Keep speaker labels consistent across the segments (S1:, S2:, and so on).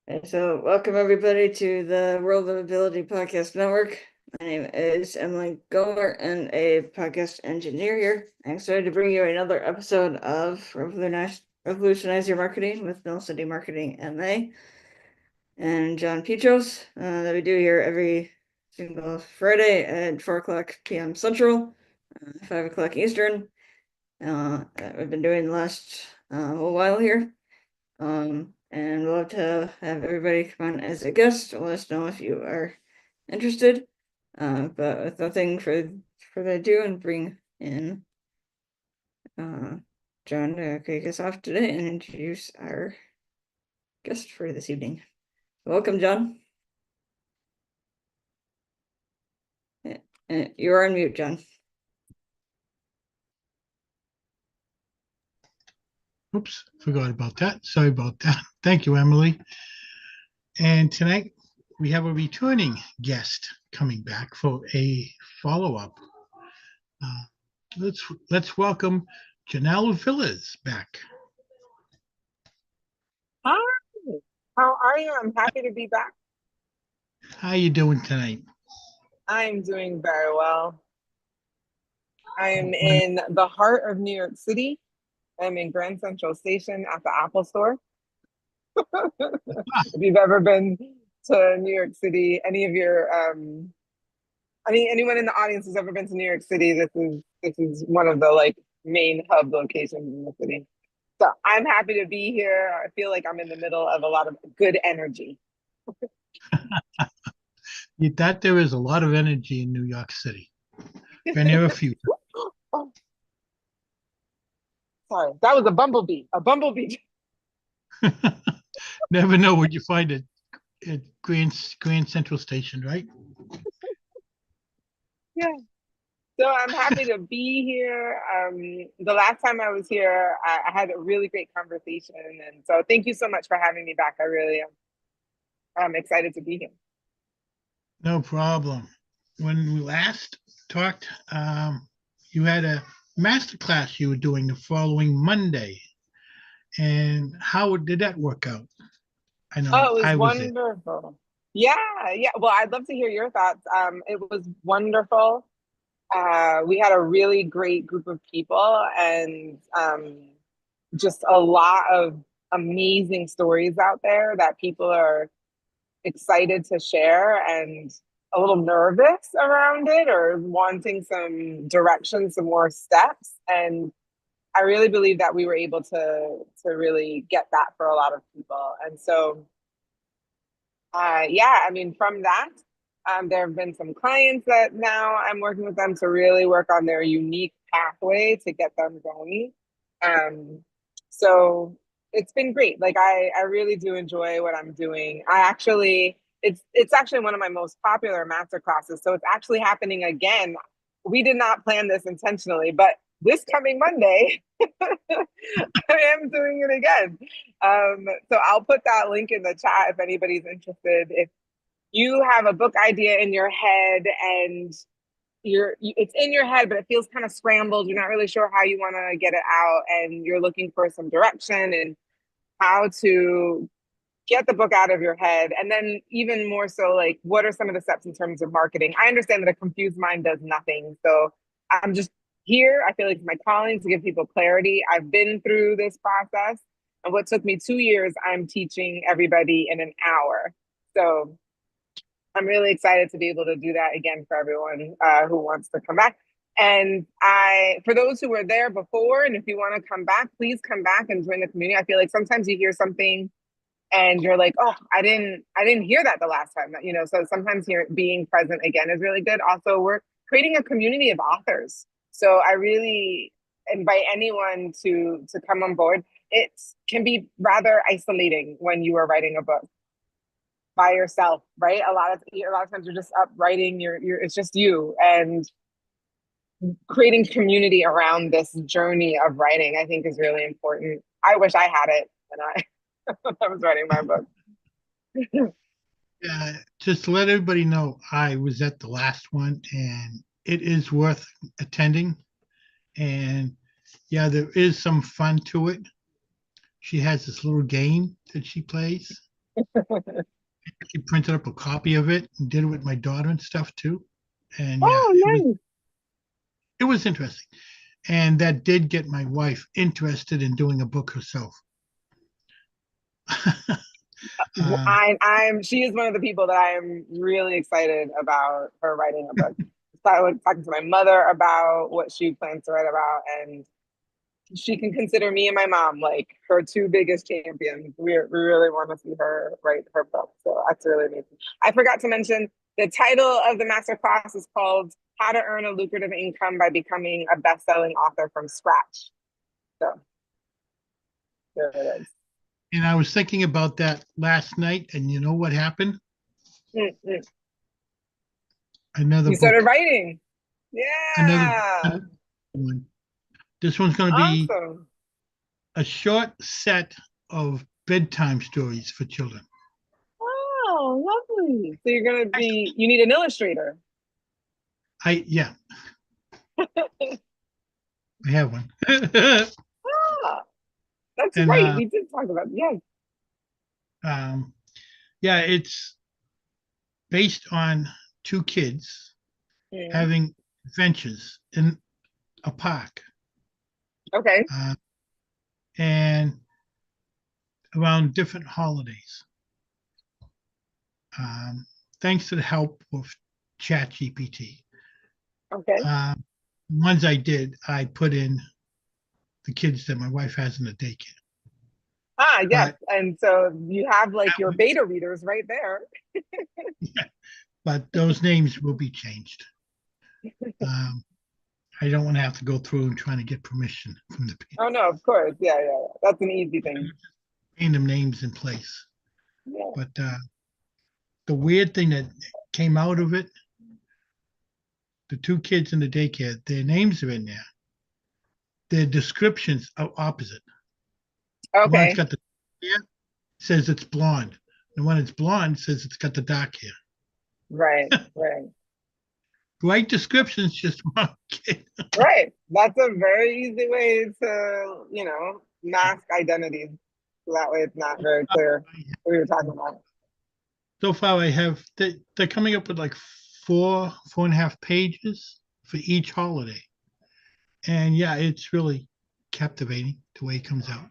S1: And so, welcome everybody to the World of Ability Podcast Network. My name is Emily Gomer, and a podcast engineer here. I'm excited to bring you another episode of Revolutionize Your Marketing with Mill City Marketing MA and John Petros that we do here every single Friday at 4:00 p.m. Central, 5 o'clock Eastern. We've been doing the last a while here. And we'll love to have everybody come on as a guest. Let us know if you are interested. But with nothing further ado, and bring in John to kick us off today and introduce our guest for this evening. Welcome, John. You're on mute, John.
S2: Oops, forgot about that. Sorry about that. Thank you, Emily. And tonight we have a returning guest coming back for a follow-up. Let's welcome Janelle Villiers back.
S3: Hi, how are you? I'm happy to be back.
S2: How you doing tonight?
S3: I'm doing very well. I'm in the heart of New York City. I'm in Grand Central Station at the Apple Store. If you've ever been to New York City, anyone in the audience who's ever been to New York City, this is one of the main hub locations in the city. So I'm happy to be here. I feel like I'm in the middle of a lot of good energy.
S2: That there is a lot of energy in New York City. Been here a few times.
S3: Oh, sorry, that was a bumblebee. A bumblebee.
S2: Never know what you find at Grand Central Station, right?
S3: Yeah. So I'm happy to be here. The last time I was here, I had a really great conversation. And so thank you so much for having me back. I really am. I'm excited to be here.
S2: No problem. When we last talked, you had a masterclass you were doing the following Monday. And how did that work out? I know
S3: Oh, it was
S2: I was there.
S3: wonderful. Yeah, yeah. Well, I'd love to hear your thoughts. It was wonderful. We had a really great group of people and just a lot of amazing stories out there that people are excited to share and a little nervous around it or wanting some direction, some more steps. And I really believe that we were able to really get that for a lot of people. And so, yeah, I mean, from that, there have been some clients that now I'm working with them to really work on their unique pathway to get them going. So it's been great. Like I really do enjoy what I'm doing. It's actually one of my most popular master classes. So it's actually happening again. We did not plan this intentionally, but this coming Monday, I am doing it again. So I'll put that link in the chat if anybody's interested. If you have a book idea in your head and it's in your head, but it feels kind of scrambled. You're not really sure how you want to get it out, and you're looking for some direction and how to get the book out of your head. And then even more so, like, what are some of the steps in terms of marketing? I understand that a confused mind does nothing. So I'm just here. I feel like it's my calling to give people clarity. I've been through this process, and what took me 2 years, I'm teaching everybody in an hour. So I'm really excited to be able to do that again for everyone who wants to come back. And for those who were there before, and if you want to come back, please come back and join the community. I feel like sometimes you hear something and you're like, oh, I didn't hear that the last time. So sometimes being present again is really good. Also, we're creating a community of authors. So I really invite anyone to come on board. It can be rather isolating when you are writing a book by yourself, right? A lot of times you're just up writing, it's just you, and creating community around this journey of writing, I think, is really important. I wish I had it when I was writing my book.
S2: Just to let everybody know, I was at the last one and it is worth attending. And yeah, there is some fun to it. She has this little game that she plays. She printed up a copy of it and did it with my daughter and stuff too. And yeah,
S3: Oh, nice.
S2: it was interesting. And that did get my wife interested in doing a book herself. um,
S3: She is one of the people that I'm really excited about her writing a book. I was talking to my mother about what she plans to write about, and she can consider me and my mom like her two biggest champions. We really want to see her write her book. So that's really amazing. I forgot to mention the title of the masterclass is called How to Earn a Lucrative Income by Becoming a Best-Selling Author from Scratch. So there it is.
S2: and I was thinking about that last night, and you know what happened?
S3: Mm-hmm.
S2: Another
S3: You started
S2: book,
S3: writing.
S2: another,
S3: Yeah.
S2: another one. This one's going to be
S3: Awesome.
S2: a short set of bedtime stories for children.
S3: Oh, lovely. So you're going to be, you need an illustrator.
S2: Yeah, I have one.
S3: Ah, that's
S2: and
S3: right. We did talk about, yes.
S2: um, yeah, it's based on two kids
S3: Mm.
S2: having adventures in a park
S3: Okay.
S2: uh, and around different holidays. Um, Thanks to the help of ChatGPT.
S3: Okay.
S2: Ones I did, I put in the kids that my wife has in the daycare.
S3: Ah, yes.
S2: But
S3: And so you have like your beta readers right there.
S2: but those names will be changed. Um, I don't want to have to go through and trying to get permission from the
S3: Oh,
S2: people.
S3: no, of course. Yeah, yeah. That's an easy thing.
S2: Random names in place.
S3: Yeah.
S2: But the weird thing that came out of it, the two kids in the daycare, their names are in there. Their descriptions are opposite. The one that's
S3: Okay.
S2: got the hair says it's blonde. The one that's blonde says it's got the dark hair.
S3: Right, right,
S2: Right descriptions, just wrong kid.
S3: right. That's a very easy way to, mask identities. So that way it's not very clear what you're talking about.
S2: So far, I have they're coming up with like 4.5 pages for each holiday, and yeah, it's really captivating the way it comes out.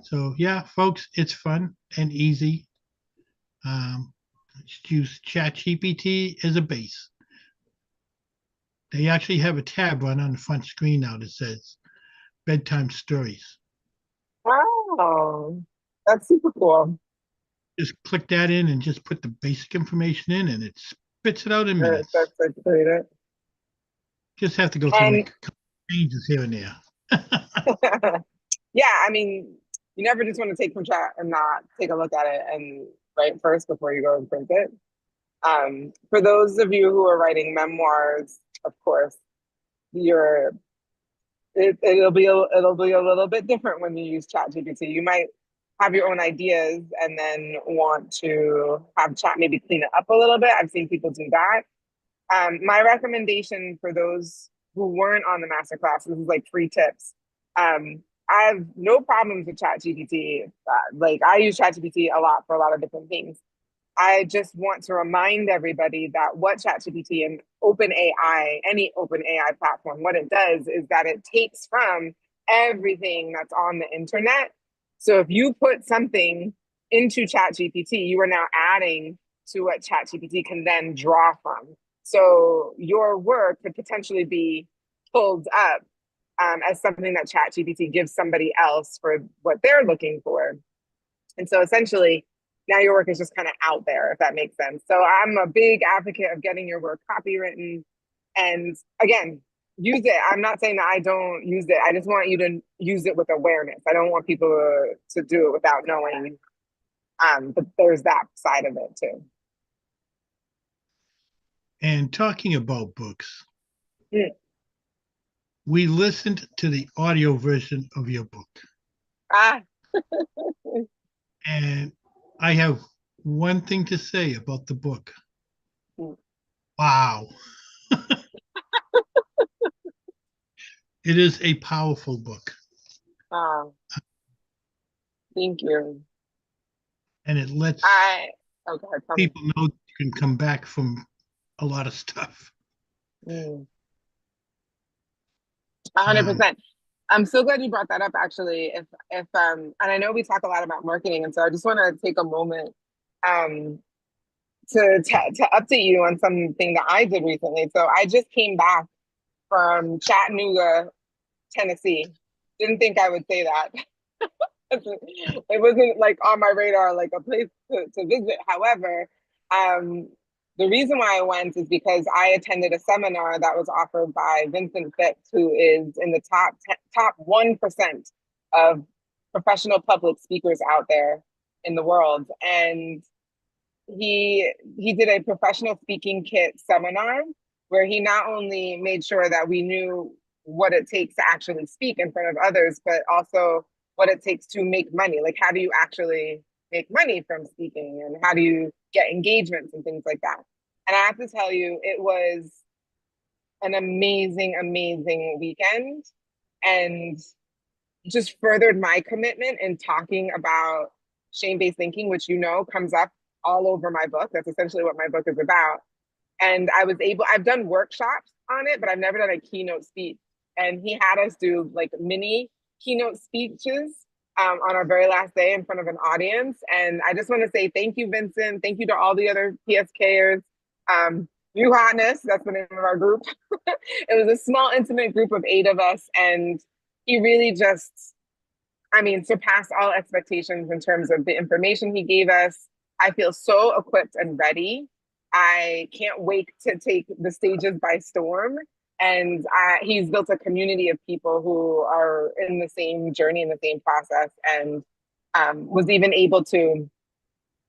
S2: So yeah, folks, it's fun and easy. Just use ChatGPT as a base. They actually have a tab right on the front screen now that says bedtime stories.
S3: Oh, that's super cool.
S2: Just click that in and just put the basic information in, and it spits it out in minutes.
S3: That's like creative.
S2: Just have to go through
S3: And
S2: like a couple changes here and there.
S3: yeah, I mean, you never just want to take from chat and not take a look at it and write first before you go and print it. For those of you who are writing memoirs, of course, you're it'll be a little bit different when you use ChatGPT. You might have your own ideas and then want to have chat maybe clean it up a little bit. I've seen people do that. My recommendation for those who weren't on the masterclass, this is like free tips. I have no problems with ChatGPT. Like I use ChatGPT a lot for a lot of different things. I just want to remind everybody that what ChatGPT and OpenAI, any OpenAI platform, what it does is that it takes from everything that's on the internet. So if you put something into ChatGPT, you are now adding to what ChatGPT can then draw from. So your work could potentially be pulled up as something that ChatGPT gives somebody else for what they're looking for. And so essentially, now your work is just kind of out there, if that makes sense. So I'm a big advocate of getting your work copywritten. And again, use it. I'm not saying that I don't use it. I just want you to use it with awareness. I don't want people to do it without knowing. But there's that side of it too.
S2: And talking about books,
S3: Mm.
S2: we listened to the audio version of your book.
S3: Ah,
S2: And I have one thing to say about the book.
S3: mm.
S2: Wow. It is a powerful book.
S3: Ah, thank you.
S2: and it lets
S3: Okay,
S2: people know you can come back from a lot of stuff.
S3: 100%. I'm so glad you brought that up, actually. If and I know we talk a lot about marketing, and so I just want to take a moment um to update you on something that I did recently. So I just came back from Chattanooga, Tennessee. Didn't think I would say that. It wasn't like on my radar, like a place to visit. However, um, the reason why I went is because I attended a seminar that was offered by Vincent Phipps, who is in the top 1% of professional public speakers out there in the world. And he did a professional speaking kit seminar where he not only made sure that we knew what it takes to actually speak in front of others, but also what it takes to make money. Like, how do you actually make money from speaking, and how do you get engagements and things like that? And I have to tell you, it was an amazing, amazing weekend, and just furthered my commitment in talking about shame-based thinking, which comes up all over my book. That's essentially what my book is about. And I've done workshops on it, but I've never done a keynote speech. And he had us do like mini keynote speeches on our very last day in front of an audience. And I just want to say thank you, Vincent. Thank you to all the other PSKers. New Hotness, that's the name of our group. It was a small, intimate group of 8 of us. And he really just, surpassed all expectations in terms of the information he gave us. I feel so equipped and ready. I can't wait to take the stages by storm. And he's built a community of people who are in the same journey, in the same process, and was even able to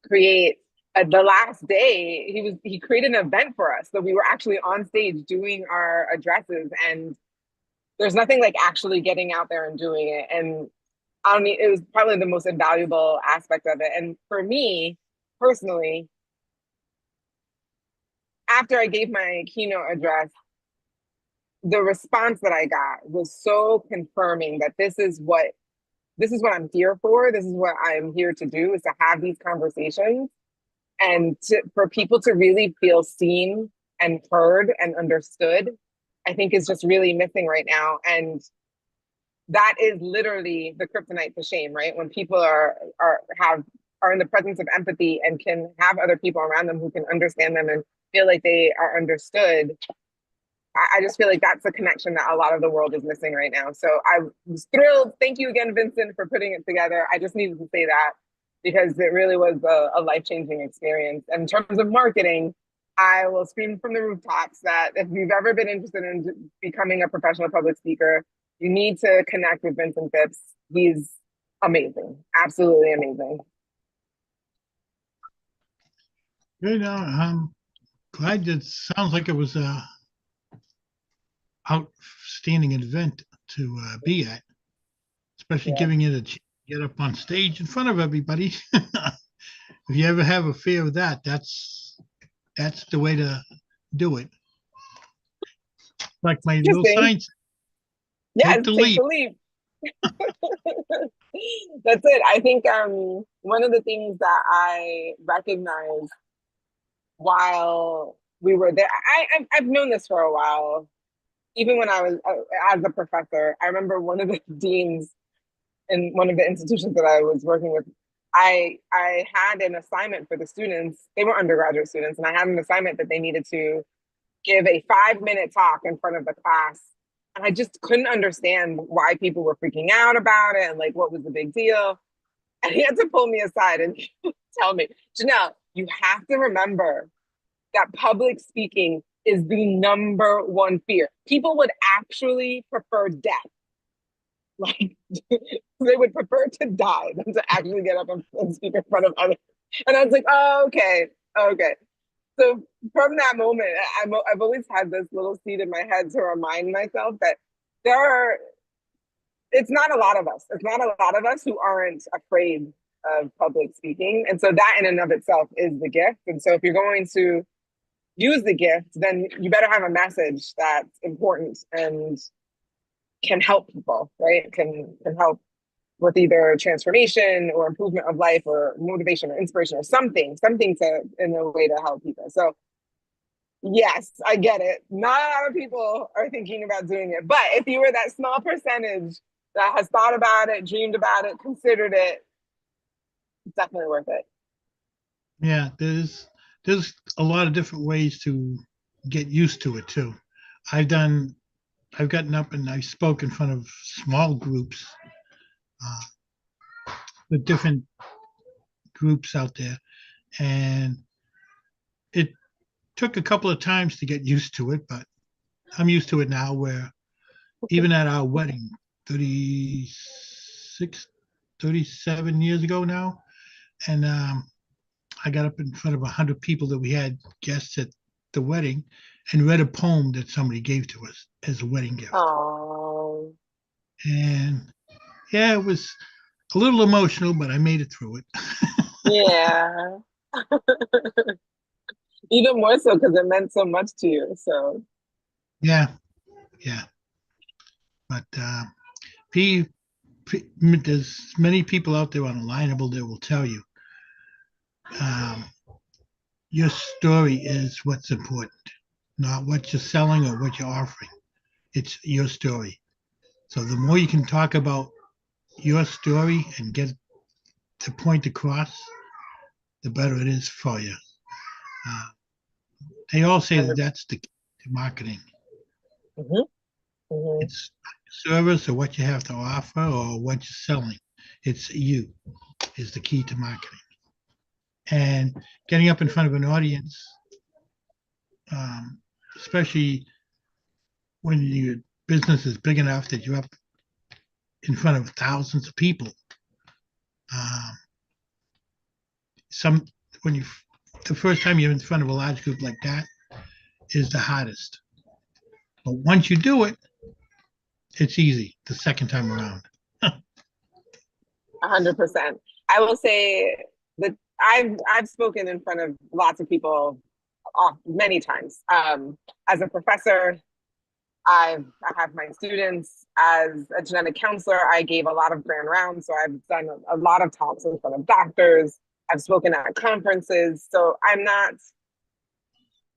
S3: create the last day. He created an event for us, so we were actually on stage doing our addresses. And there's nothing like actually getting out there and doing it. And it was probably the most invaluable aspect of it. And for me personally, after I gave my keynote address, the response that I got was so confirming that this is what I'm here for. This is what I'm here to do, is to have these conversations, and for people to really feel seen and heard and understood, I think is just really missing right now. And that is literally the kryptonite to shame, right? When people are in the presence of empathy and can have other people around them who can understand them and feel like they are understood. I just feel like that's a connection that a lot of the world is missing right now. So I was thrilled. Thank you again, Vincent, for putting it together. I just needed to say that because it really was a life-changing experience. And in terms of marketing, I will scream from the rooftops that if you've ever been interested in becoming a professional public speaker, you need to connect with Vincent Phipps. He's amazing, absolutely amazing.
S2: Good. Glad it sounds like it was a outstanding event to be at, especially giving it a chance to get up on stage in front of everybody. If you ever have a fear of that, that's the way to do it. Like my little sign.
S3: Yeah,
S2: take the leap.
S3: That's it. I think one of the things that I recognized while we were there, I've known this for a while. Even when I was as a professor, I remember one of the deans in one of the institutions that I was working with, I had an assignment for the students. They were undergraduate students, and I had an assignment that they needed to give a 5-minute talk in front of the class. And I just couldn't understand why people were freaking out about it and like what was the big deal. And he had to pull me aside and tell me, Janelle, you have to remember that public speaking is the number 1 fear. People would actually prefer death. Like they would prefer to die than to actually get up and speak in front of others. And I was like, oh, okay. So from that moment, I've always had this little seed in my head to remind myself that it's not a lot of us. It's not a lot of us who aren't afraid of public speaking. And so that in and of itself is the gift. And so if you're going to use the gift, then you better have a message that's important and can help people, right? Can help with either transformation or improvement of life or motivation or inspiration or something to in a way to help people. So yes, I get it. Not a lot of people are thinking about doing it, but if you were that small percentage that has thought about it, dreamed about it, considered it, it's definitely worth it.
S2: Yeah, there's a lot of different ways to get used to it too. I've done I've gotten up and I spoke in front of small groups, uh, with different groups out there, and it took a couple of times to get used to it, but I'm used to it now. Where even at our wedding, 36, 37 years ago now, and I got up in front of 100 people that we had guests at the wedding and read a poem that somebody gave to us as a wedding gift.
S3: Oh,
S2: And yeah, it was a little emotional, but I made it through it.
S3: yeah. Even more so because it meant so much to you. So
S2: Yeah, yeah. But there's many people out there on Alignable that will tell you, um, your story is what's important, not what you're selling or what you're offering. It's your story. So the more you can talk about your story and get the point across, the better it is for you. Uh, they all say that that's the key to marketing.
S3: mm-hmm, mm-hmm.
S2: It's service or what you have to offer or what you're selling. It's you is the key to marketing. And getting up in front of an audience, especially when your business is big enough that you're up in front of thousands of people. Um, some when you the first time you're in front of a large group like that is the hardest. But once you do it, it's easy the second time around.
S3: 100%. I will say that I've spoken in front of lots of people many times. As a professor, I have my students. As a genetic counselor, I gave a lot of grand rounds, so I've done a lot of talks in front of doctors. I've spoken at conferences, so I'm not.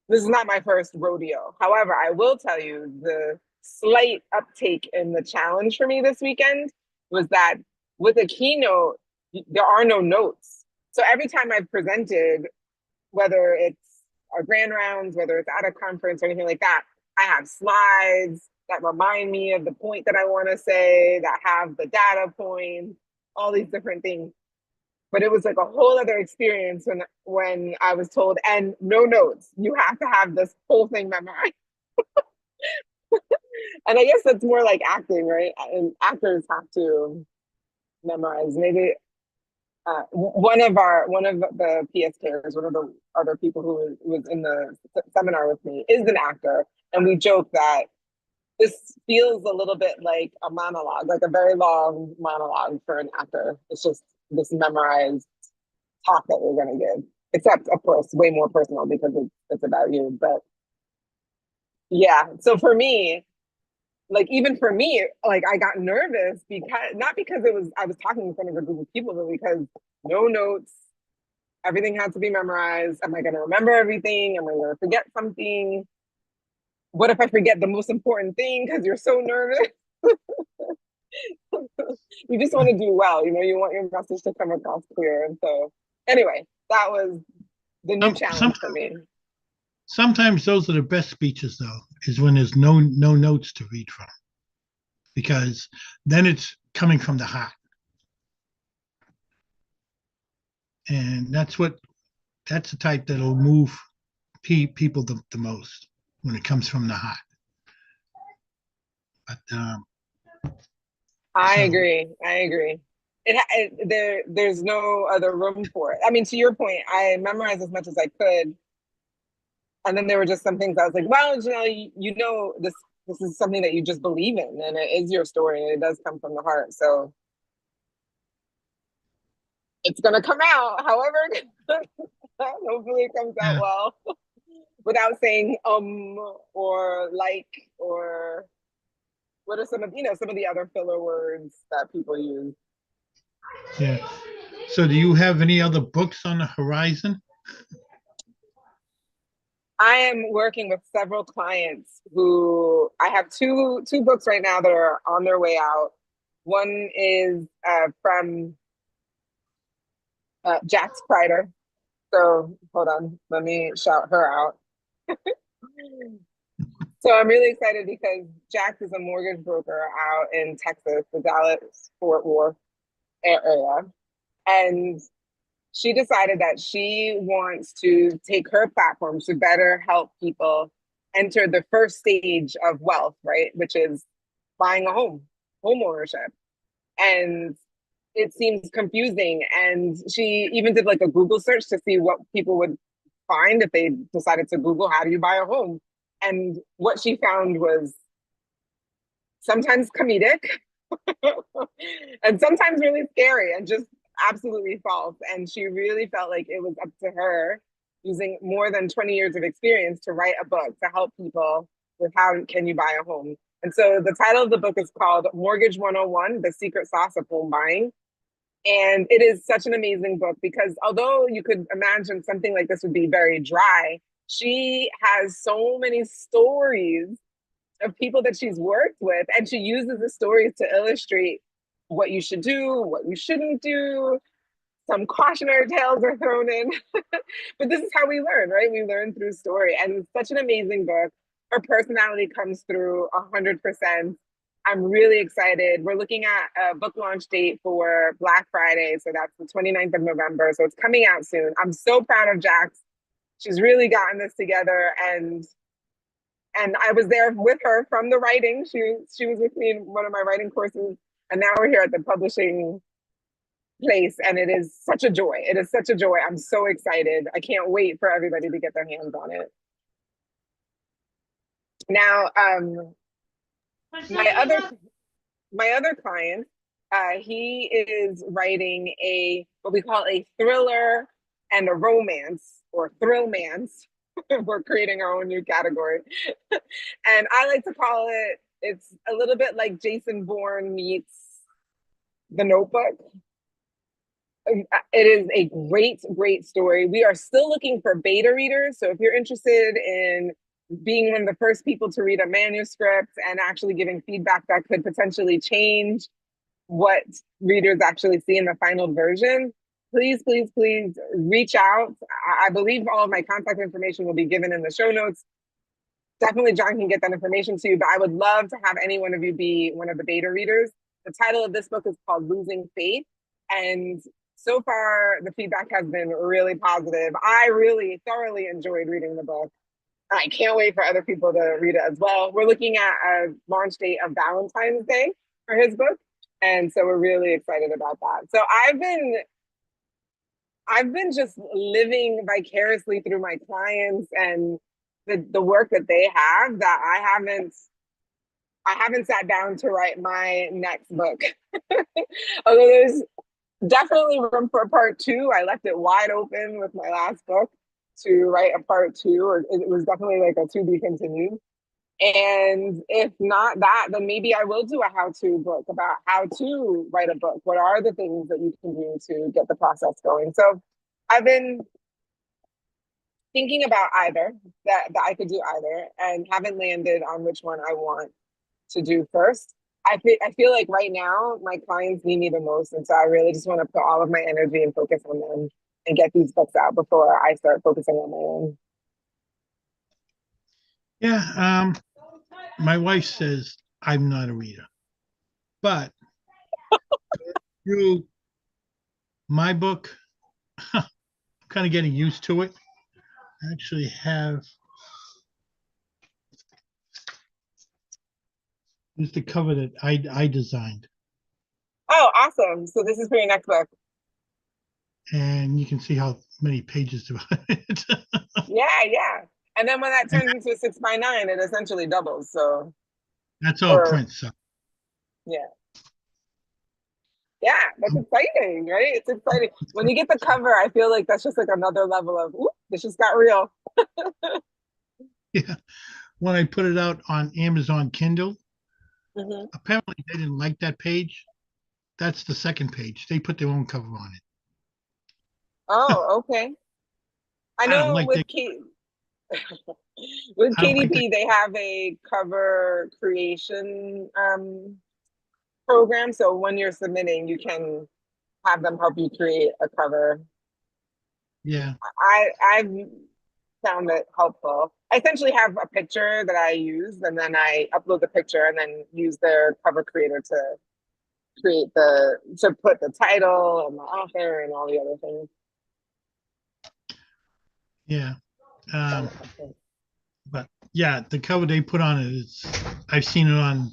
S3: This is not my first rodeo. However, I will tell you the slight uptake in the challenge for me this weekend was that with a keynote, there are no notes. So every time I've presented, whether it's our grand rounds, whether it's at a conference or anything like that, I have slides that remind me of the point that I want to say, that have the data points, all these different things. But it was like a whole other experience when I was told, and no notes, you have to have this whole thing memorized. And I guess that's more like acting, right? And actors have to memorize. Maybe one of the PSKers, one of the other people who was in the seminar with me, is an actor, and we joke that this feels a little bit like a monologue, like a very long monologue for an actor. It's just this memorized talk that we're going to give, except of course way more personal because it's about you. But yeah, so for me, like even for me, like I got nervous because not because I was talking in front of a group of people, but because no notes, everything had to be memorized. Am I going to remember everything? Am I going to forget something? What if I forget the most important thing because you're so nervous? You just want to do well, you want your message to come across clear. And so anyway, that was the new challenge for me.
S2: Sometimes those are the best speeches, though, is when there's no notes to read from, because then it's coming from the heart, and that's the type that'll move people the most when it comes from the heart. But
S3: I agree. There's no other room for it. I mean, to your point, I memorized as much as I could, and then there were just some things I was like, well, this is something that you just believe in, and it is your story, and it does come from the heart. So it's gonna come out, however, hopefully it comes out well, without saying or like or what are some of the other filler words that people use.
S2: Yeah. So do you have any other books on the horizon?
S3: I am working with several clients who I have two books right now that are on their way out. One is from Jax Kreider. So hold on, let me shout her out. So I'm really excited because Jax is a mortgage broker out in Texas, the Dallas Fort Worth area, and she decided that she wants to take her platform to better help people enter the first stage of wealth, right? Which is buying a home ownership. And it seems confusing. And she even did like a Google search to see what people would find if they decided to Google, how do you buy a home? And what she found was sometimes comedic and sometimes really scary and just absolutely false. And she really felt like it was up to her, using more than 20 years of experience, to write a book to help people with how can you buy a home. And so the title of the book is called Mortgage 101, The Secret Sauce of Home Buying. And it is such an amazing book because although you could imagine something like this would be very dry, she has so many stories of people that she's worked with, and she uses the stories to illustrate what you should do, what you shouldn't do. Some cautionary tales are thrown in, but this is how we learn, right? We learn through story, and it's such an amazing book. Her personality comes through 100%. I'm really excited. We're looking at a book launch date for Black Friday, so that's the 29th of November. So it's coming out soon. I'm so proud of Jax. She's really gotten this together, and I was there with her from the writing. She was with me in one of my writing courses, and now we're here at the publishing place, and it is such a joy. It is such a joy. I'm so excited. I can't wait for everybody to get their hands on it. Now, my other client, he is writing a what we call a thriller and a romance, or thrillmance. We're creating our own new category. And I like to call it, it's a little bit like Jason Bourne meets The Notebook. It is a great story. We are still looking for beta readers. So if you're interested in being one of the first people to read a manuscript and actually giving feedback that could potentially change what readers actually see in the final version, please reach out. I believe all of my contact information will be given in the show notes. Definitely John can get that information to you, but I would love to have any one of you be one of the beta readers. The title of this book is called Losing Faith. And so far, the feedback has been really positive. I really thoroughly enjoyed reading the book. I can't wait for other people to read it as well. We're looking at a launch date of Valentine's Day for his book. And so we're really excited about that. So I've been just living vicariously through my clients and the work that they have, that I haven't sat down to write my next book. Although there's definitely room for a part two. I left it wide open with my last book to write a part two, or it was definitely like a to be continued. And if not that, then maybe I will do a how-to book about how to write a book. What are the things that you can do to get the process going? So I've been thinking about either, that I could do either, and haven't landed on which one I want to do first. I feel like right now my clients need me the most, and so I really just want to put all of my energy and focus on them and get these books out before I start focusing on my own.
S2: Yeah. My wife says I'm not a reader, but through my book, I'm kind of getting used to it. I actually have this is the cover that I designed,
S3: Oh, awesome. So this is for your next book.
S2: and you can see how many pages about it.
S3: Yeah. And then when that turns into a 6x9, it essentially doubles. So,
S2: That's all
S3: or
S2: print stuff.
S3: yeah. Yeah, that's exciting, right? It's exciting. When you get the cover, I feel like that's just like another level of, ooh, this just got real.
S2: Yeah. When I put it out on Amazon Kindle,
S3: Mm-hmm.
S2: apparently they didn't like that page. that's the second page. They put their own cover on it.
S3: Oh, okay. I
S2: I don't
S3: know
S2: like that.
S3: with
S2: I don't like that.
S3: KDP, they have a cover creation program. So when you're submitting, you can have them help you create a cover.
S2: Yeah.
S3: I've found it helpful. I essentially have a picture that I use, and then I upload the picture and then use their cover creator to put the title and the author and all the other things.
S2: Yeah.
S3: Found
S2: Um,
S3: it helpful.
S2: but yeah, the cover they put on it is, I've seen it on,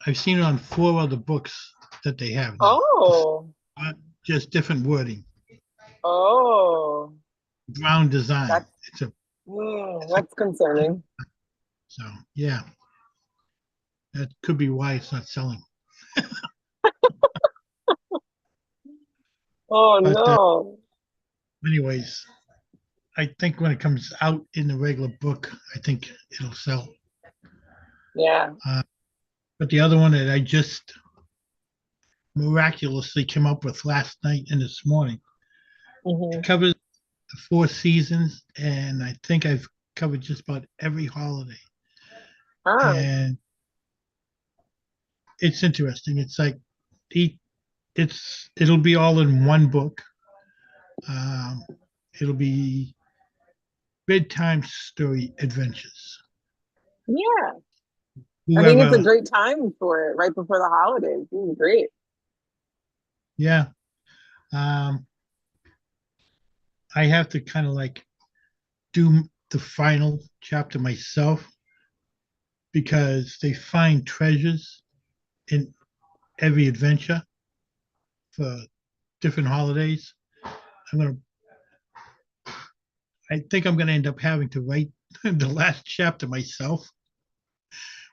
S2: I've seen it on 4 other books that they have now.
S3: Oh,
S2: Just different wording,
S3: oh,
S2: brown design.
S3: that's
S2: It's a,
S3: that's concerning.
S2: so yeah, that could be why it's not selling.
S3: Oh
S2: But
S3: no.
S2: anyways, I think when it comes out in the regular book, I think it'll sell.
S3: Yeah.
S2: But the other one that I just miraculously came up with last night and this morning, it
S3: Hmm.
S2: covers the 4 seasons, and I think I've covered just about every holiday.
S3: Ah,
S2: And it's interesting. It's like it'll be all in one book. Um, it'll be bedtime story adventures.
S3: yeah. I think it's a
S2: Whoever,
S3: great time for it, right before the holidays. Great.
S2: yeah. Um, I have to kind of like do the final chapter myself because they find treasures in every adventure for different holidays. I'm gonna. I think I'm gonna end up having to write the last chapter myself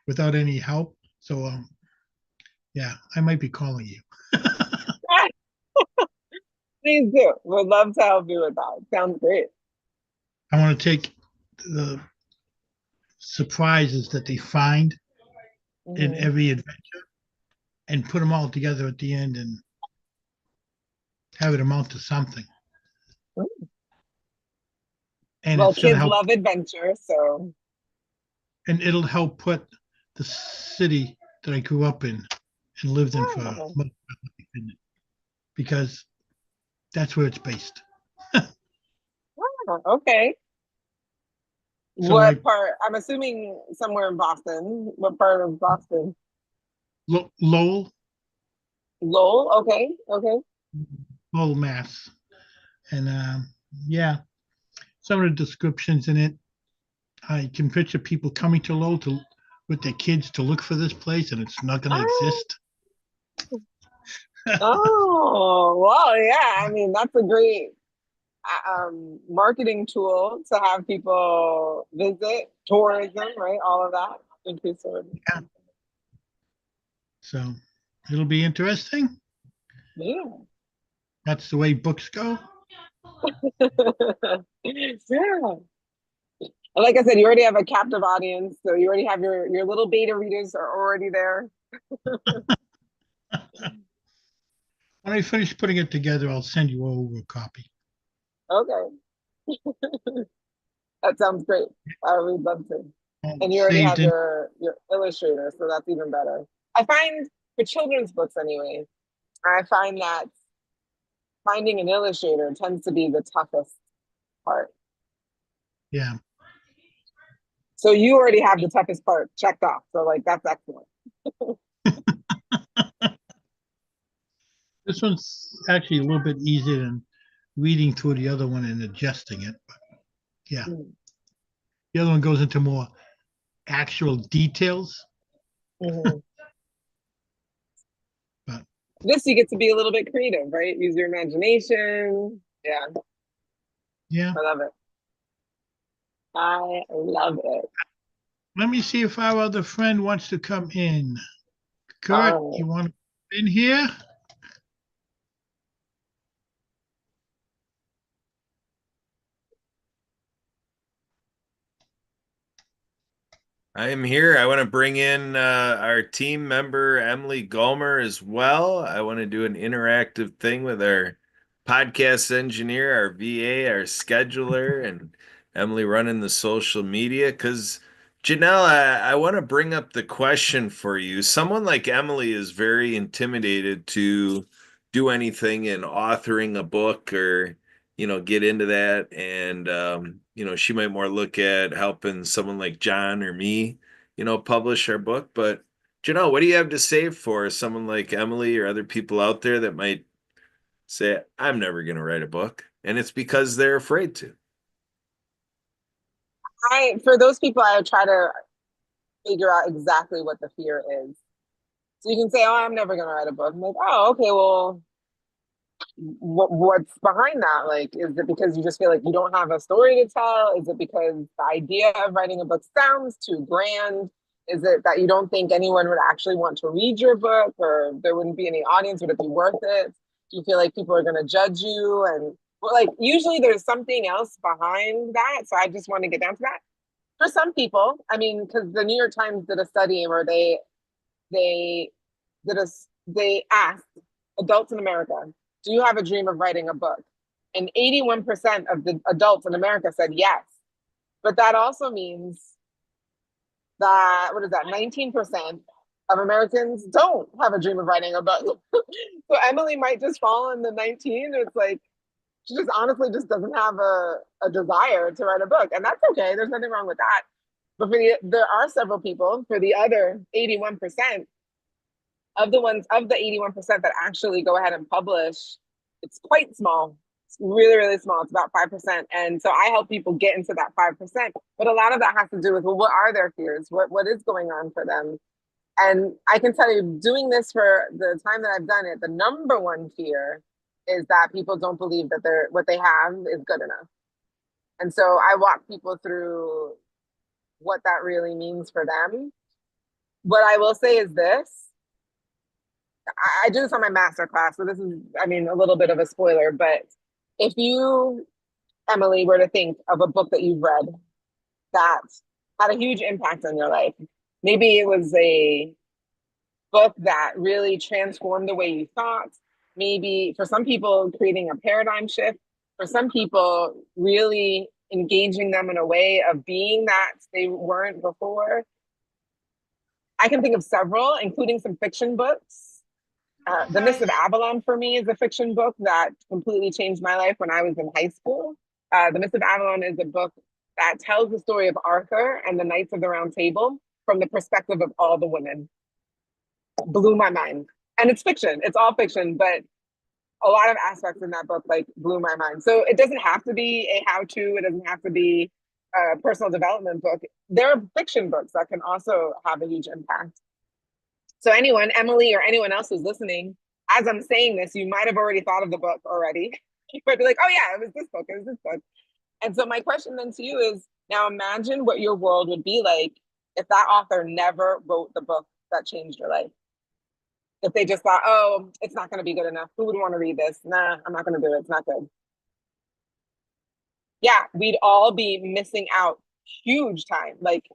S2: without any help. So yeah, I might be calling you.
S3: Please do. Would love to help you with that. Sounds great.
S2: I want to take the surprises that they find in
S3: Hmm.
S2: every adventure and put them all together at the end and have it amount to something. And
S3: Well,
S2: it's going to
S3: kids
S2: help,
S3: love adventure, so
S2: and it'll help put the city that I grew up in and lived in for most
S3: oh,
S2: of my life in it, because that's where it's based.
S3: okay.
S2: So my
S3: What part? I'm assuming somewhere in Boston. What part of Boston?
S2: Lowell,
S3: Lowell. Okay. Okay.
S2: Lowell, Mass, and yeah, some of the descriptions in it, I can picture people coming to Lowell to with their kids to look for this place, and it's not going to
S3: Oh,
S2: exist.
S3: oh, well, yeah. I mean, that's a great marketing tool to have people visit, tourism, right? All of that. Increase tourism.
S2: Yeah. So it'll be interesting.
S3: Yeah.
S2: That's the way books go.
S3: Yeah. And like I said, you already have a captive audience, so you already have your little beta readers are already there.
S2: When I finish putting it together, I'll send you over a copy.
S3: Okay, that sounds great. I would love to. And you already
S2: Saved
S3: have
S2: in.
S3: your illustrator, so that's even better. I find for children's books anyway, I find that finding an illustrator tends to be the toughest part.
S2: Yeah.
S3: So you already have the toughest part checked off. So like that's excellent.
S2: This one's actually a little bit easier than reading through the other one and adjusting it. But yeah, the other one goes into more actual details.
S3: Mm-hmm.
S2: But
S3: This you get to be a little bit creative, right? Use your imagination. Yeah,
S2: yeah,
S3: I love it. I love it.
S2: let me see if our other friend wants to come in. Kurt,
S3: Um,
S2: you want to come in here?
S4: I am here. I want to bring in our team member, Emily Gomer, as well. I want to do an interactive thing with our podcast engineer, our VA, our scheduler, and Emily running the social media. Because, Janelle, I want to bring up the question for you. Someone like Emily is very intimidated to do anything in authoring a book or get into that. And, she might more look at helping someone like John or me, publish our book. But, what do you have to say for someone like Emily or other people out there that might say, I'm never going to write a book? And it's because they're afraid to.
S3: For those people, I would try to figure out exactly what the fear is. So you can say, "Oh, I'm never going to write a book." I'm like, "Oh, okay. Well, what's behind that? Like, is it because you just feel like you don't have a story to tell? Is it because the idea of writing a book sounds too grand? Is it that you don't think anyone would actually want to read your book, or there wouldn't be any audience? Would it be worth it? Do you feel like people are going to judge you?" And well, like usually there's something else behind that. So I just want to get down to that. For some people, I mean, because the New York Times did a study where they did a they asked adults in America, "Do you have a dream of writing a book?" And 81% of the adults in America said yes. But that also means that, what is that, 19% of Americans don't have a dream of writing a book. So Emily might just fall in the 19. It's like she just honestly just doesn't have a desire to write a book. And that's okay. There's nothing wrong with that. But there are several people, for the other 81%, of the 81% that actually go ahead and publish, it's quite small. It's really, really small. It's about 5%. And so I help people get into that 5%. But a lot of that has to do with, well, what are their fears? What is going on for them? And I can tell you, doing this for the time that I've done it, the number one fear is that people don't believe that what they have is good enough. And so I walk people through what that really means for them. What I will say is this. I do this on my masterclass, so this is, I mean, a little bit of a spoiler, but if you, Emily, were to think of a book that you've read that had a huge impact on your life, maybe it was a book that really transformed the way you thought, maybe for some people, creating a paradigm shift, for some people, really engaging them in a way of being that they weren't before. I can think of several, including some fiction books. The Mist of Avalon for me is a fiction book that completely changed my life when I was in high school. The Mist of Avalon is a book that tells the story of Arthur and the Knights of the Round Table from the perspective of all the women. Blew my mind. And it's fiction. It's all fiction, but a lot of aspects in that book like blew my mind. So it doesn't have to be a how-to. It doesn't have to be a personal development book. There are fiction books that can also have a huge impact. So anyone, Emily or anyone else who's listening, as I'm saying this, you might have already thought of the book already. You might be like, "Oh yeah, it was this book, it was this book." And so my question then to you is, now imagine what your world would be like if that author never wrote the book that changed your life. If they just thought, "Oh, it's not going to be good enough. Who would want to read this? Nah, I'm not going to do it. It's not good." Yeah, we'd all be missing out huge time. Like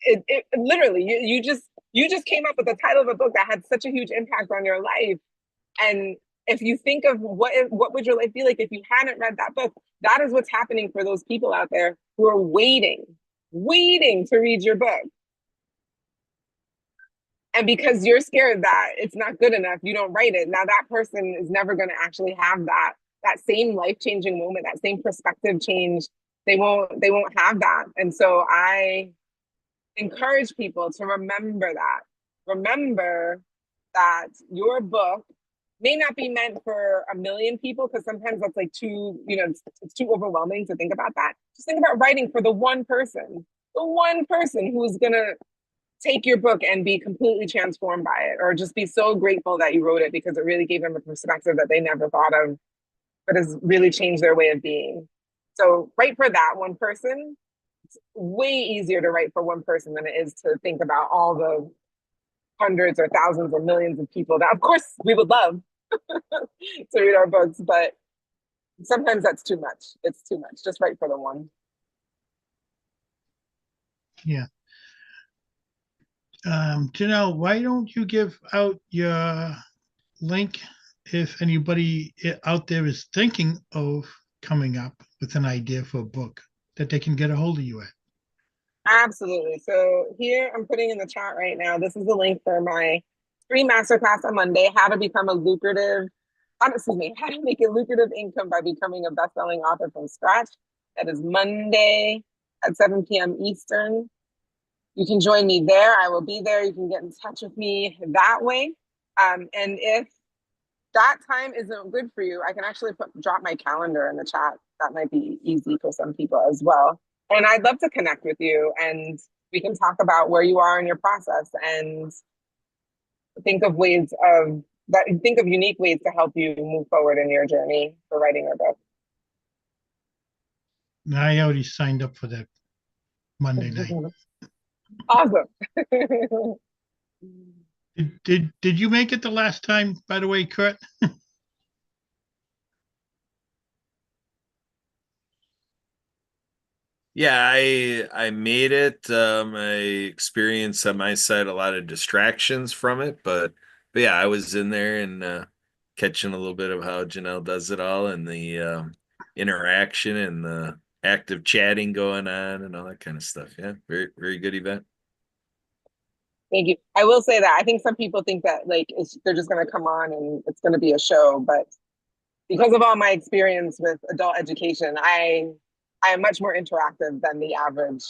S3: it literally, you just came up with the title of a book that had such a huge impact on your life. And if you think of what would your life be like if you hadn't read that book, that is what's happening for those people out there who are waiting to read your book. And because you're scared that it's not good enough, you don't write it. Now that person is never going to actually have that same life-changing moment, that same perspective change. They won't have that. And so I encourage people to remember that. Remember that your book may not be meant for 1 million people, because sometimes that's like too, it's too overwhelming to think about that. Just think about writing for the one person who's gonna take your book and be completely transformed by it, or just be so grateful that you wrote it because it really gave them a perspective that they never thought of, but has really changed their way of being. So write for that one person. It's way easier to write for one person than it is to think about all the hundreds or thousands or millions of people that, of course, we would love to read our books, but sometimes that's too much. It's too much. Just write for the one.
S2: Yeah. Janelle, why don't you give out your link if anybody out there is thinking of coming up with an idea for a book that they can get a hold of you at?
S3: Absolutely. So here I'm putting in the chat right now. This is the link for my free masterclass on Monday, how to become a lucrative, how to make a lucrative income by becoming a best-selling author from scratch. That is Monday at 7 p.m. Eastern. You can join me there. I will be there. You can get in touch with me that way. And if that time isn't good for you, I can actually drop my calendar in the chat. That might be easy for some people as well. And I'd love to connect with you, and we can talk about where you are in your process and think of unique ways to help you move forward in your journey for writing your book.
S2: I already signed up for that Monday night.
S3: Awesome.
S2: Did you make it the last time, by the way, Kurt?
S4: Yeah, I made it. I experienced on my side a lot of distractions from it, but yeah, I was in there and catching a little bit of how Janelle does it all and the interaction and the active chatting going on and all that kind of stuff. Yeah, very, very good event.
S3: Thank you. I will say that I think some people think that they're just going to come on and it's going to be a show, but because of all my experience with adult education, I am much more interactive than the average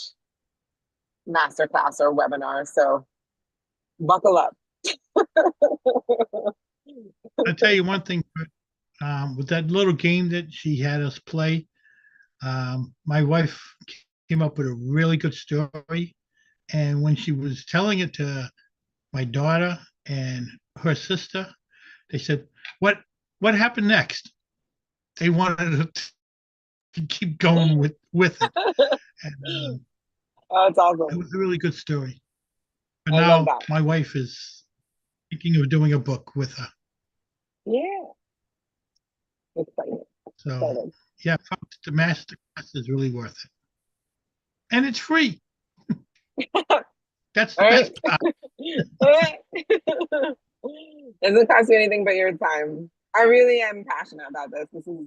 S3: masterclass or webinar. So buckle up.
S2: I'll tell you one thing, with that little game that she had us play, my wife came up with a really good story. And when she was telling it to my daughter and her sister, they said, what happened next? They wanted to keep going with it. And,
S3: Oh, it's awesome.
S2: it was a really good story. But
S3: I love
S2: now
S3: that.
S2: my wife is thinking of doing a book with her.
S3: Yeah. Excited.
S2: So yeah, folks, the master class is really worth it. And it's free. That's the
S3: All
S2: best
S3: right.
S2: part.
S3: Doesn't cost you anything but your time. I really am passionate about this. This is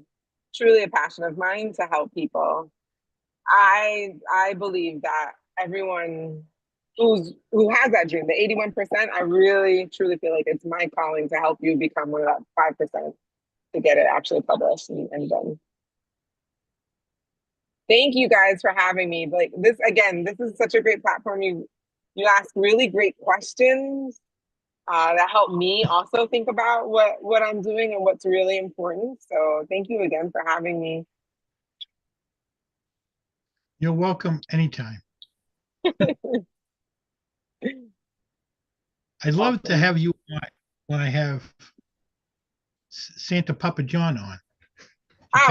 S3: truly a passion of mine to help people. I believe that everyone who has that dream, the 81%, I really truly feel like it's my calling to help you become one of that 5% to get it actually published and done. Thank you guys for having me. Like this, again, this is such a great platform. You ask really great questions that help me also think about what I'm doing and what's really important. So thank you again for having me.
S2: You're welcome anytime. I'd love to have you on when I have Santa Papa John on.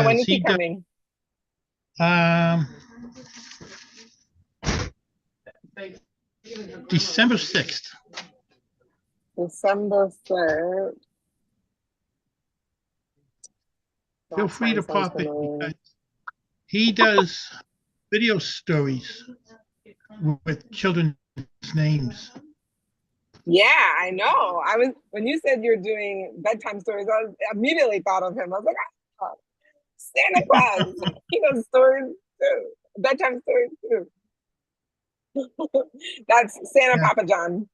S3: When is he
S2: Does,
S3: coming?
S2: December 6th.
S3: December 3rd.
S2: Feel free to pop in. He does video stories with children's names.
S3: Yeah, I know. When you said you're doing bedtime stories, I immediately thought of him. I was like, oh, Santa Claus. He does stories too. Bedtime stories too. That's Santa Papa John.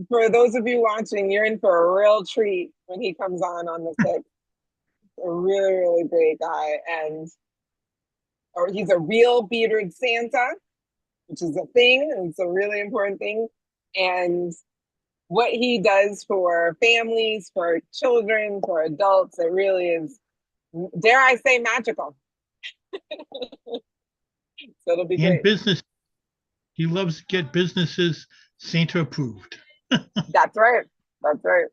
S3: For those of you watching, you're in for a real treat when he comes on the 6th. A really, really great guy. Or he's a real bearded Santa, which is a thing. And it's a really important thing. And what he does for families, for children, for adults, it really is, dare I say, magical. So it'll be great.
S2: And business. He loves to get businesses Santa approved.
S3: That's right. That's right.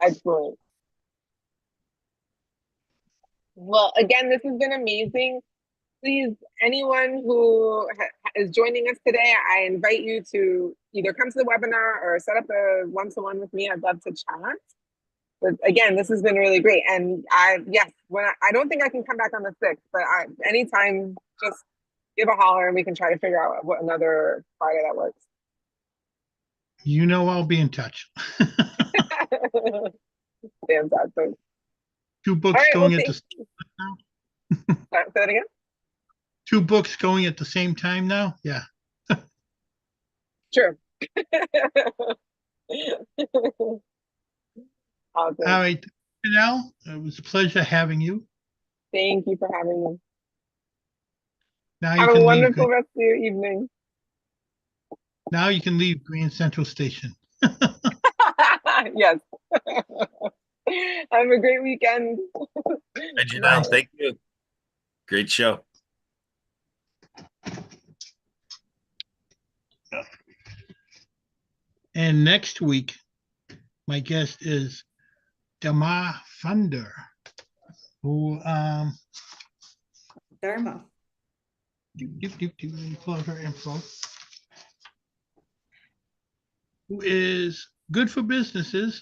S3: Excellent. Well, again, this has been amazing. Please, anyone who is joining us today, I invite you to either come to the webinar or set up a one-to-one with me. I'd love to chat. But again, this has been really great. And I don't think I can come back on the 6th, but anytime, just give a holler and we can try to figure out what another Friday that works.
S2: I'll be in touch.
S3: Fantastic.
S2: 2
S3: All
S2: books
S3: right, well,
S2: going at the
S3: say that again.
S2: 2 books going at the same time now. Yeah.
S3: Sure.
S2: All
S3: Awesome.
S2: right, Janelle, it was a pleasure having you.
S3: Thank you for having me.
S2: Now you
S3: Have a
S2: can leave.
S3: wonderful rest of your evening.
S2: Now you can leave Grand Central Station.
S3: Yes. Have a great weekend.
S4: Hey, Janelle, thank you. Great show.
S2: And next week, my guest is Dama Funder, who
S1: Dharma.
S2: let me pull out her info, who is good for businesses.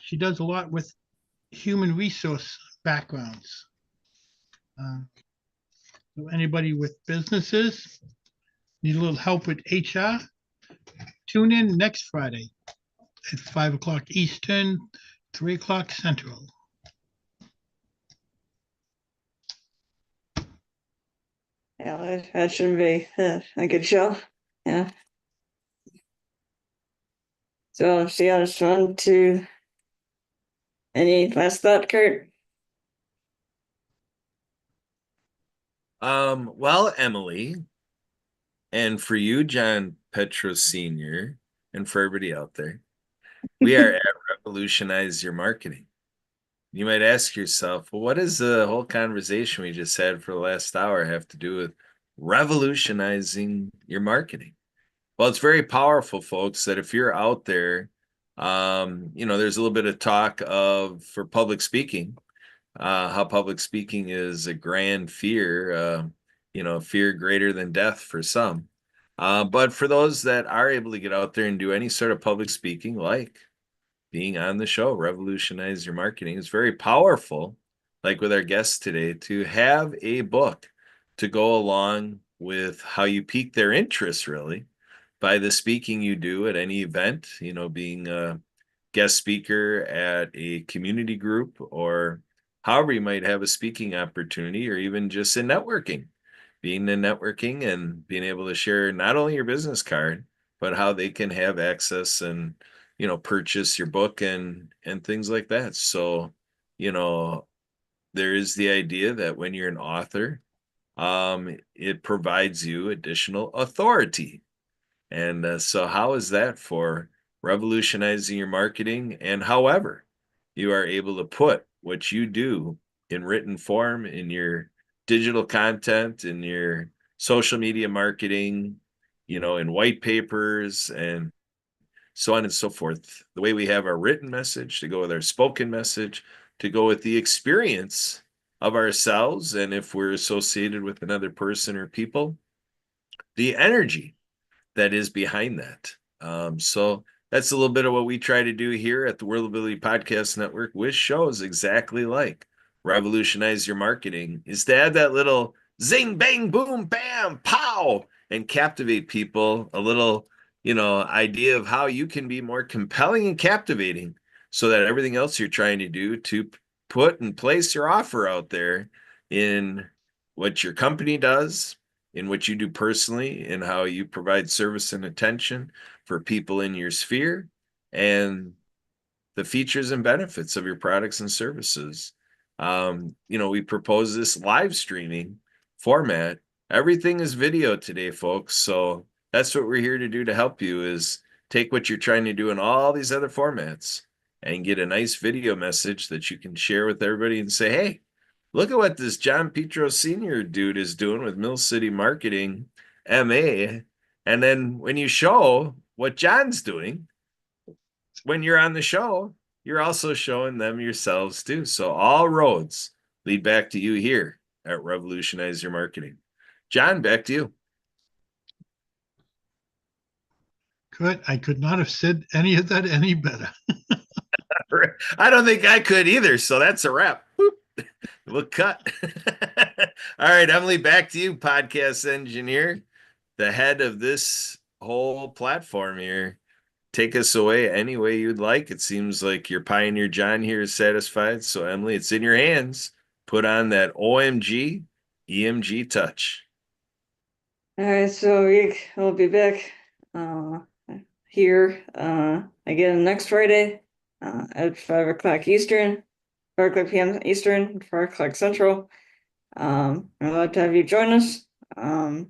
S2: She does a lot with human resource backgrounds. So anybody with businesses need a little help with HR, tune in next Friday at 5 o'clock Eastern, 3 o'clock Central.
S1: Yeah, that should be a good show. Yeah. So see how it's fun to. Any last thought, Kurt?
S4: Well, Emily, and for you, John Petros Sr., and for everybody out there, we are at Revolutionize Your Marketing. You might ask yourself, well, what does the whole conversation we just had for the last hour have to do with revolutionizing your marketing? Well, it's very powerful, folks, that if you're out there, there's a little bit of talk for public speaking, how public speaking is a grand fear, fear greater than death for some. But for those that are able to get out there and do any sort of public speaking, like being on the show, Revolutionize Your Marketing, is very powerful, like with our guests today, to have a book to go along with how you pique their interest, really, by the speaking you do at any event, being a guest speaker at a community group, or however you might have a speaking opportunity, or even just in networking, being in networking and being able to share not only your business card, but how they can have access and, purchase your book and things like that. So, there is the idea that when you're an author, it provides you additional authority. And so how is that for revolutionizing your marketing? And however, you are able to put what you do in written form, in your digital content, in your social media marketing, in white papers and so on and so forth. The way we have our written message to go with our spoken message, to go with the experience of ourselves. And if we're associated with another person or people, the energy that is behind that. So that's a little bit of what we try to do here at the World Ability Podcast Network with shows exactly like Revolutionize Your Marketing, is to add that little zing, bang, boom, bam, pow, and captivate people a little, idea of how you can be more compelling and captivating so that everything else you're trying to do to put and place your offer out there in what your company does, in what you do personally, in how you provide service and attention for people in your sphere, and the features and benefits of your products and services. We propose this live streaming format. Everything is video today, folks. So that's what we're here to do to help you, is take what you're trying to do in all these other formats and get a nice video message that you can share with everybody and say, hey, look at what this John Petros Sr. dude is doing with Mill City Marketing MA. And then when you show what John's doing, when you're on the show, you're also showing them yourselves too. So all roads lead back to you here at Revolutionize Your Marketing. John, back to you.
S2: Good. I could not have said any of that any better.
S4: I don't think I could either. So that's a wrap. Boop. We'll cut. All right, Emily, back to you, podcast engineer, the head of this whole platform here. Take us away any way you'd like. It seems like your Pioneer John here is satisfied. So, Emily, it's in your hands. Put on that OMG EMG touch.
S1: All right, so we'll be back here again next Friday at 5 o'clock Eastern, 5 o'clock p.m. Eastern, 5 o'clock Central. I'd love to have you join us for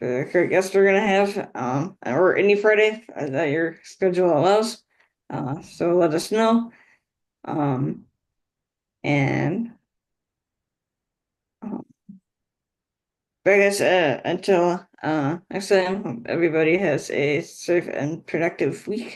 S1: the great guests we're gonna have or any Friday that your schedule allows. So let us know. And I guess until next time, everybody has a safe and productive week.